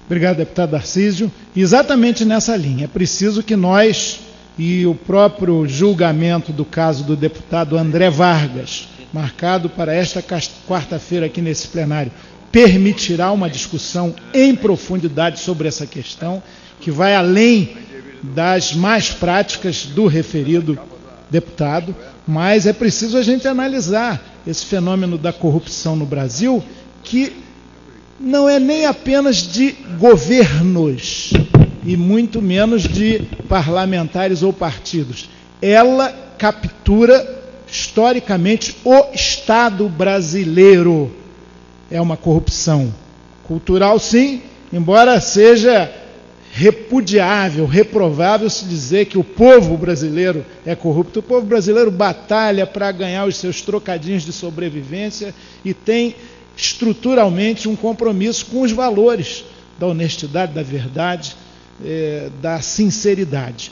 Obrigado, deputado Tarcísio. Exatamente nessa linha. É preciso que nós, e o próprio julgamento do caso do deputado André Vargas, marcado para esta quarta-feira aqui nesse plenário, permitirá uma discussão em profundidade sobre essa questão, que vai além das mais práticas do referido deputado, mas é preciso a gente analisar esse fenômeno da corrupção no Brasil, que não é nem apenas de governos, e muito menos de parlamentares ou partidos. Ela captura, historicamente, o Estado brasileiro. É uma corrupção cultural, sim, embora seja repudiável, reprovável se dizer que o povo brasileiro é corrupto. O povo brasileiro batalha para ganhar os seus trocadinhos de sobrevivência e tem estruturalmente um compromisso com os valores da honestidade, da verdade, da sinceridade.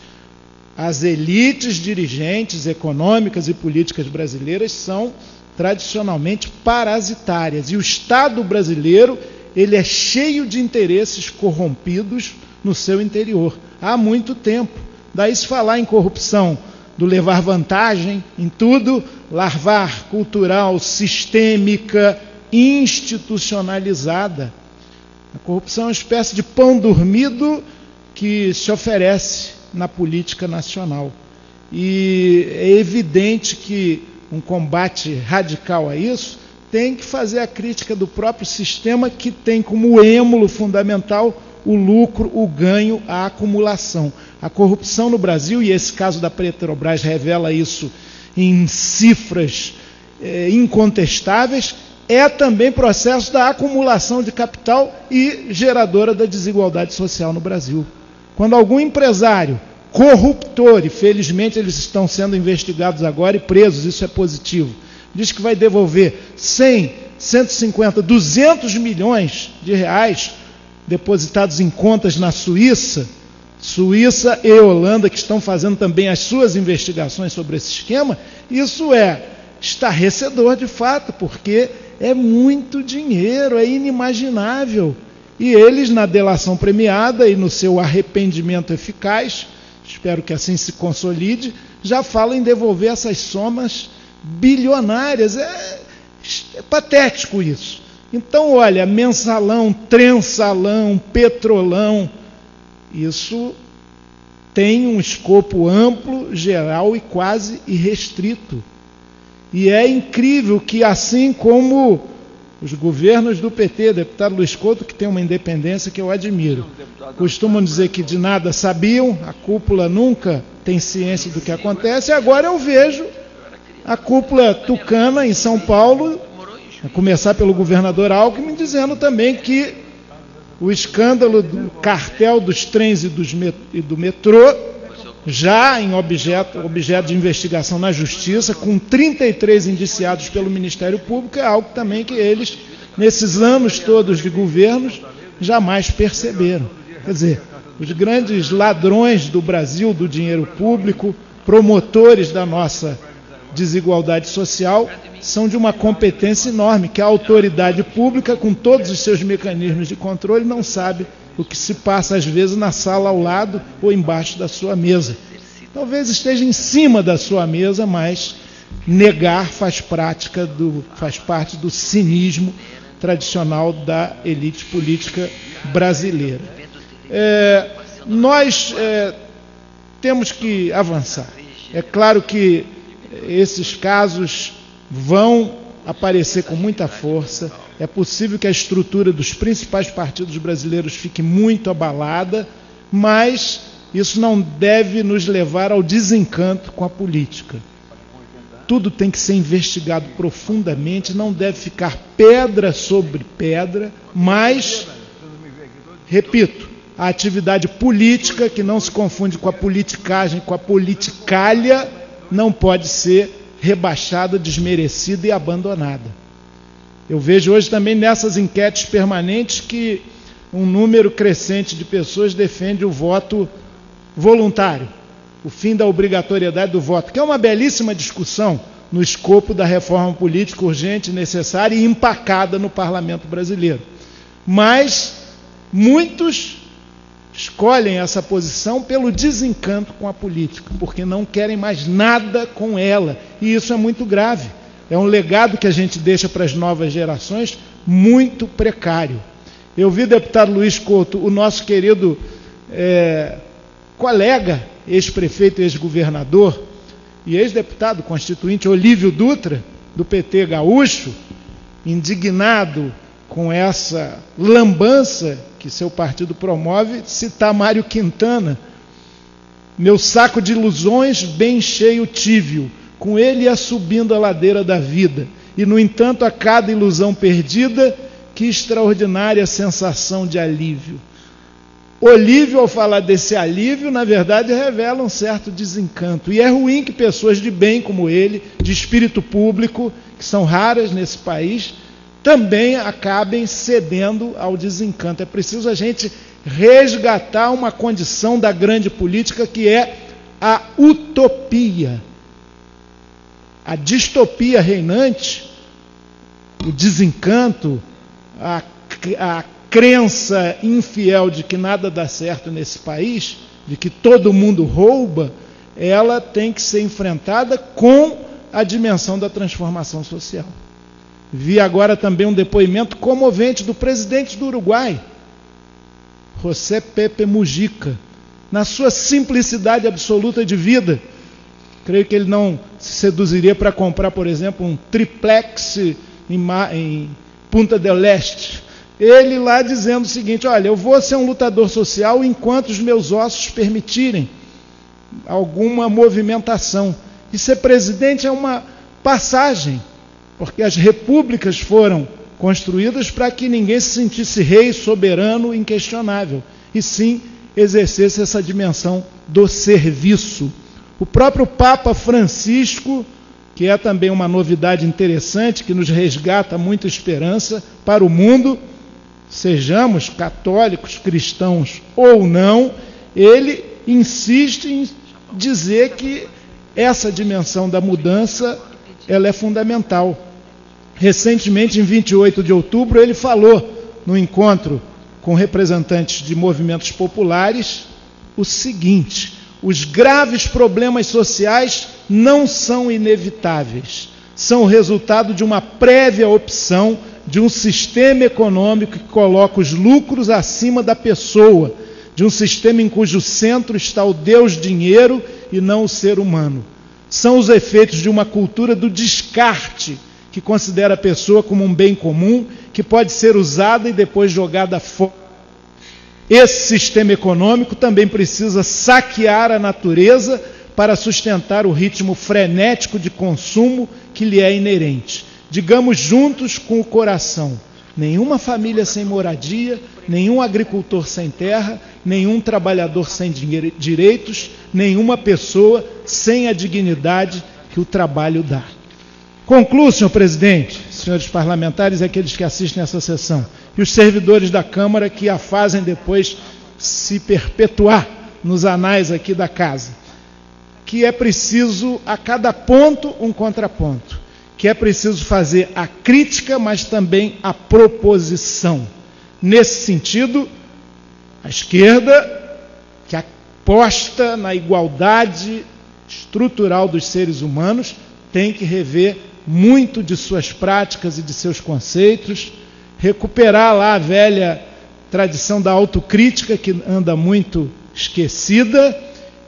As elites dirigentes econômicas e políticas brasileiras são tradicionalmente parasitárias, e o Estado brasileiro ele é cheio de interesses corrompidos no seu interior, há muito tempo. Daí se falar em corrupção, do levar vantagem em tudo, larvar cultural, sistêmica, institucionalizada. A corrupção é uma espécie de pão dormido que se oferece na política nacional. E é evidente que um combate radical a isso tem que fazer a crítica do próprio sistema, que tem como êmulo fundamental o lucro, o ganho, a acumulação. A corrupção no Brasil, e esse caso da Petrobras revela isso em cifras incontestáveis, é também processo da acumulação de capital e geradora da desigualdade social no Brasil. Quando algum empresário corruptor, e felizmente eles estão sendo investigados agora e presos, isso é positivo, diz que vai devolver 100, 150, 200 milhões de reais depositados em contas na Suíça e Holanda, que estão fazendo também as suas investigações sobre esse esquema, isso é estarrecedor de fato, porque é muito dinheiro, é inimaginável. E eles, na delação premiada e no seu arrependimento eficaz, espero que assim se consolide, já falam em devolver essas somas bilionárias. É patético isso. Então, olha, mensalão, trensalão, petrolão, isso tem um escopo amplo, geral e quase irrestrito. E é incrível que, assim como os governos do PT, deputado Luiz Couto, que tem uma independência que eu admiro, costumam dizer que de nada sabiam, a cúpula nunca tem ciência do que acontece, e agora eu vejo a cúpula tucana em São Paulo, a começar pelo governador Alckmin, dizendo também que o escândalo do cartel dos trens e do metrô, já em objeto de investigação na Justiça, com 33 indiciados pelo Ministério Público, é algo também que eles, nesses anos todos de governos, jamais perceberam. Quer dizer, os grandes ladrões do Brasil, do dinheiro público, promotores da nossa desigualdade social, são de uma competência enorme, que a autoridade pública, com todos os seus mecanismos de controle, não sabe o que se passa, às vezes, na sala ao lado ou embaixo da sua mesa. Talvez esteja em cima da sua mesa, mas negar faz parte do cinismo tradicional da elite política brasileira. Nós temos que avançar. É claro que esses casos vão aparecer com muita força. É possível que a estrutura dos principais partidos brasileiros fique muito abalada, mas isso não deve nos levar ao desencanto com a política. Tudo tem que ser investigado profundamente, não deve ficar pedra sobre pedra, mas, repito, a atividade política, que não se confunde com a politicagem, com a politicalha, não pode ser rebaixada, desmerecida e abandonada. Eu vejo hoje também nessas enquetes permanentes que um número crescente de pessoas defende o voto voluntário, o fim da obrigatoriedade do voto, que é uma belíssima discussão no escopo da reforma política urgente, necessária e empacada no parlamento brasileiro. Mas Muitos escolhem essa posição pelo desencanto com a política, porque não querem mais nada com ela, e isso é muito grave. É um legado que a gente deixa para as novas gerações muito precário. Eu vi, deputado Luiz Couto, o nosso querido colega, ex-prefeito e ex-governador e ex-deputado constituinte Olívio Dutra, do PT gaúcho, indignado com essa lambança que seu partido promove, citar Mário Quintana: meu saco de ilusões bem cheio tive, com ele ia subindo a ladeira da vida, e no entanto a cada ilusão perdida, que extraordinária sensação de alívio. Olívio, ao falar desse alívio, na verdade revela um certo desencanto, e é ruim que pessoas de bem como ele, de espírito público, que são raras nesse país, também acabem cedendo ao desencanto. É preciso a gente resgatar uma condição da grande política, que é a utopia. A distopia reinante, o desencanto, a crença infiel de que nada dá certo nesse país, de que todo mundo rouba, ela tem que ser enfrentada com a dimensão da transformação social. Vi agora também um depoimento comovente do presidente do Uruguai, José Pepe Mujica, na sua simplicidade absoluta de vida. Creio que ele não se seduziria para comprar, por exemplo, um triplex em Punta del Este. Ele lá dizendo o seguinte: olha, eu vou ser um lutador social enquanto os meus ossos permitirem alguma movimentação. E ser presidente é uma passagem, porque as repúblicas foram construídas para que ninguém se sentisse rei, soberano, inquestionável, e sim exercesse essa dimensão do serviço. O próprio Papa Francisco, que é também uma novidade interessante, que nos resgata muita esperança para o mundo, sejamos católicos, cristãos ou não, ele insiste em dizer que essa dimensão da mudança ela é fundamental. Recentemente, em 28 de outubro, ele falou no encontro com representantes de movimentos populares o seguinte: os graves problemas sociais não são inevitáveis, são o resultado de uma prévia opção de um sistema econômico que coloca os lucros acima da pessoa, de um sistema em cujo centro está o Deus dinheiro e não o ser humano. São os efeitos de uma cultura do descarte, que considera a pessoa como um bem comum, que pode ser usada e depois jogada fora. Esse sistema econômico também precisa saquear a natureza para sustentar o ritmo frenético de consumo que lhe é inerente. Digamos juntos com o coração: nenhuma família sem moradia, nenhum agricultor sem terra, nenhum trabalhador sem direitos, nenhuma pessoa sem a dignidade que o trabalho dá. Concluo, senhor presidente, senhores parlamentares e aqueles que assistem essa sessão, e os servidores da Câmara que a fazem depois se perpetuar nos anais aqui da casa, que é preciso, a cada ponto, um contraponto, que é preciso fazer a crítica, mas também a proposição. Nesse sentido, a esquerda, que aposta na igualdade estrutural dos seres humanos, tem que rever muito de suas práticas e de seus conceitos, recuperar lá a velha tradição da autocrítica, que anda muito esquecida,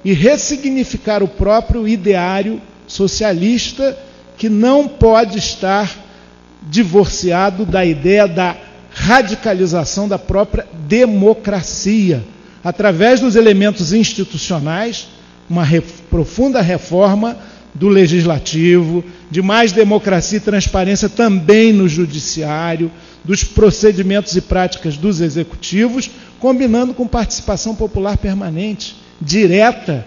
e ressignificar o próprio ideário socialista, que não pode estar divorciado da ideia da radicalização da própria democracia, através dos elementos institucionais, uma profunda reforma do legislativo, de mais democracia e transparência também no judiciário, dos procedimentos e práticas dos executivos, combinando com participação popular permanente, direta,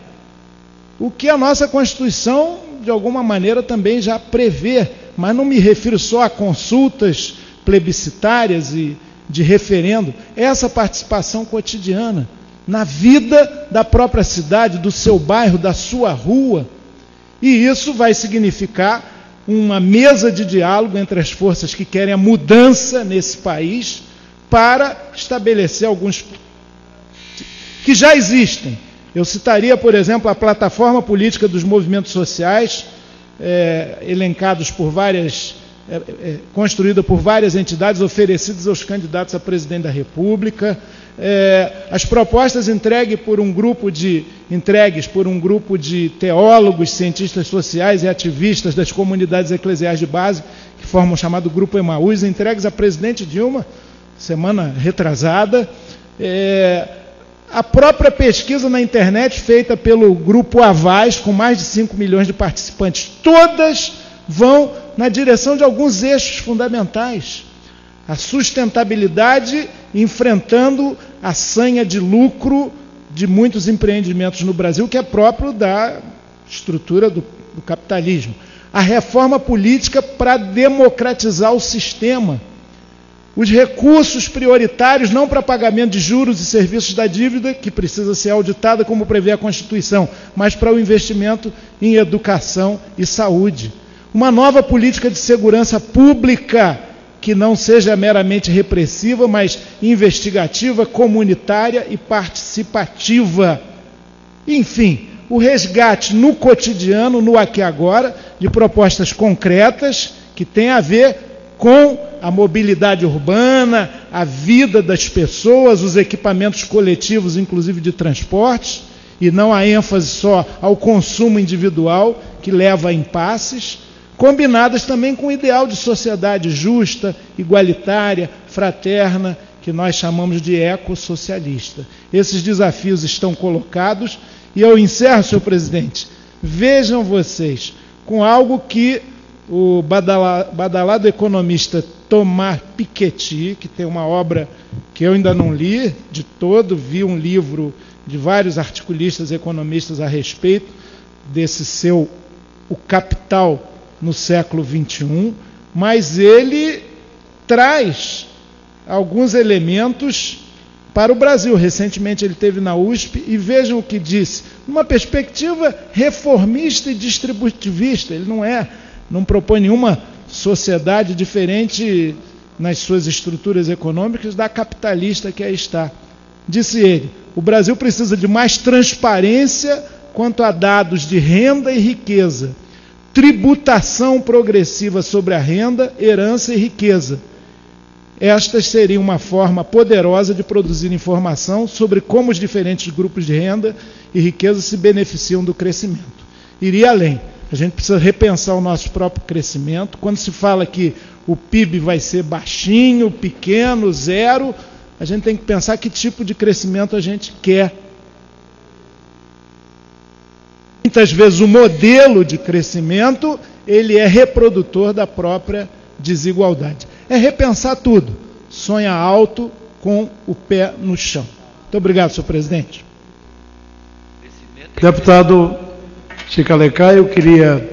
o que a nossa Constituição, de alguma maneira, também já prevê, mas não me refiro só a consultas plebiscitárias e de referendo, essa participação cotidiana, na vida da própria cidade, do seu bairro, da sua rua. E isso vai significar uma mesa de diálogo entre as forças que querem a mudança nesse país, para estabelecer alguns que já existem. Eu citaria, por exemplo, a plataforma política dos movimentos sociais, elencados por várias, construída por várias entidades, oferecidas aos candidatos a presidente da República, as propostas entregues por um grupo de teólogos, cientistas sociais e ativistas das comunidades eclesiais de base, que formam o chamado Grupo Emaús, entregues à presidente Dilma, semana retrasada, a própria pesquisa na internet feita pelo Grupo Avaz, com mais de 5 milhões de participantes, todas vão na direção de alguns eixos fundamentais. A sustentabilidade enfrentando a sanha de lucro de muitos empreendimentos no Brasil, que é próprio da estrutura do capitalismo. A reforma política para democratizar o sistema. Os recursos prioritários, não para pagamento de juros e serviços da dívida, que precisa ser auditada como prevê a Constituição, mas para o investimento em educação e saúde. Uma nova política de segurança pública, que não seja meramente repressiva, mas investigativa, comunitária e participativa. Enfim, o resgate no cotidiano, no aqui e agora, de propostas concretas que têm a ver com a mobilidade urbana, a vida das pessoas, os equipamentos coletivos, inclusive de transportes, e não a ênfase só ao consumo individual, que leva a impasses, combinadas também com o ideal de sociedade justa, igualitária, fraterna, que nós chamamos de ecossocialista. Esses desafios estão colocados, e eu encerro, senhor presidente, vejam vocês, com algo que o badalado economista Thomas Piketty, que tem uma obra que eu ainda não li de todo, vi um livro de vários articulistas economistas a respeito desse seu O Capital no século XXI, mas ele traz alguns elementos para o Brasil. Recentemente ele esteve na USP e vejam o que disse, numa perspectiva reformista e distributivista. Ele não propõe nenhuma sociedade diferente nas suas estruturas econômicas da capitalista que aí está. Disse ele, o Brasil precisa de mais transparência quanto a dados de renda e riqueza, tributação progressiva sobre a renda, herança e riqueza. Estas seriam uma forma poderosa de produzir informação sobre como os diferentes grupos de renda e riqueza se beneficiam do crescimento. Iria além. A gente precisa repensar o nosso próprio crescimento. Quando se fala que o PIB vai ser baixinho, pequeno, zero, a gente tem que pensar que tipo de crescimento a gente quer. Muitas vezes o modelo de crescimento, ele é reprodutor da própria desigualdade. É repensar tudo. Sonha alto com o pé no chão. Muito obrigado, senhor presidente. Deputado Chico Alecrim, eu queria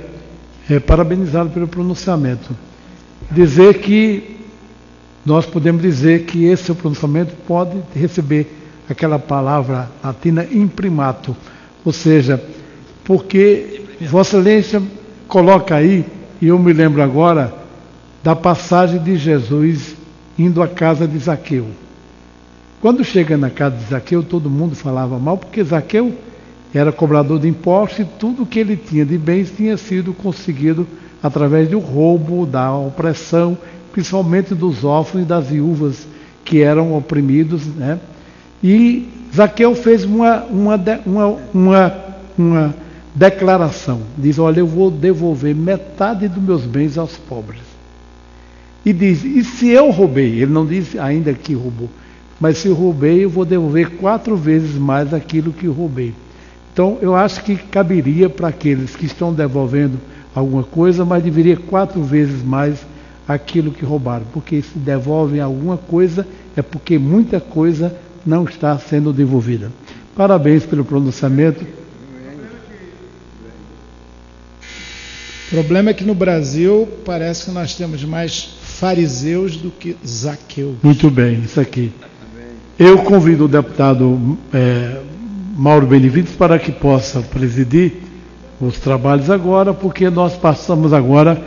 parabenizá-lo pelo pronunciamento. Dizer que nós podemos dizer que esse seu pronunciamento pode receber aquela palavra latina imprimato, ou seja, porque Vossa Excelência coloca aí, e eu me lembro agora, da passagem de Jesus indo à casa de Zaqueu. Quando chega na casa de Zaqueu, todo mundo falava mal, porque Zaqueu era cobrador de impostos e tudo que ele tinha de bens tinha sido conseguido através do roubo, da opressão, principalmente dos órfãos e das viúvas que eram oprimidos, né? E Zaqueu fez uma declaração, diz, olha, eu vou devolver metade dos meus bens aos pobres. E diz, e se eu roubei? Ele não diz ainda que roubou, mas se eu roubei, eu vou devolver 4 vezes mais aquilo que roubei. Então, eu acho que caberia para aqueles que estão devolvendo alguma coisa, mas deveria 4 vezes mais aquilo que roubaram. Porque se devolvem alguma coisa, é porque muita coisa não está sendo devolvida. Parabéns pelo pronunciamento. O problema é que no Brasil parece que nós temos mais fariseus do que Zaqueu. Muito bem, isso aqui. Eu convido o deputado Mauro Benevides para que possa presidir os trabalhos agora, porque nós passamos agora